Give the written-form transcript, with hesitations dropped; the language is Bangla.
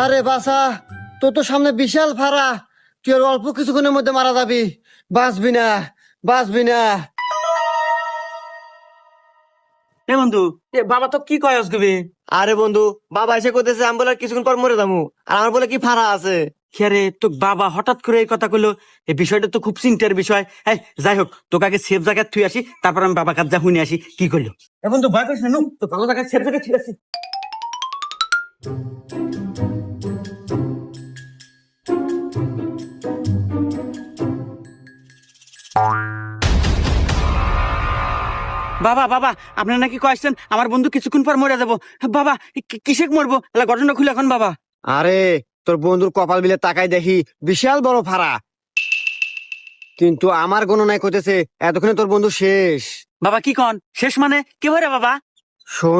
আরে বাসা, তোর তো সামনে বিশাল ফাড়া, তুই আর অল্প কিছুক্ষণের মধ্যে মারা যাবি। বাঁচবি না, বাঁচবি না। এ বন্ধু, এ বাবা তো কি কয় আজকে? আরে বন্ধু, বাবা এসে করতেছে আমি বলে আর কিছুক্ষণ পর মরে যাবো, আর আমার বলে কি ফাড়া আছে। খেরে তো বাবা হঠাৎ করে এই কথা কইলো, এই বিষয়টা তো খুব চিন্তার বিষয়। এই যাই হোক, তোকে আগে সেফ জায়গায় থুই আসি, তারপর আমি বাবা কাজ যা শুনে আসি কি করলো। এ বন্ধু ভয় করিস না, নু তো ভালো জায়গায় সেফ জায়গায় ঠিক আছে। বাবা বাবা, আপনার নাকি কয়েছেন আমার বন্ধু কিছুক্ষণ পর মরে যাবো। বাবা কিসে মরবো, এলা ঘটনা খুলে এখন বাবা। আরে তোর বন্ধুর কপাল বিলে তাকাই দেখি বিশাল বড় ফাড়া, কিন্তু আমার গণনায় কইতেছে এতক্ষণে তোর বন্ধু শেষ। বাবা কি কন শেষ মানে কি ভরে বাবা? শোন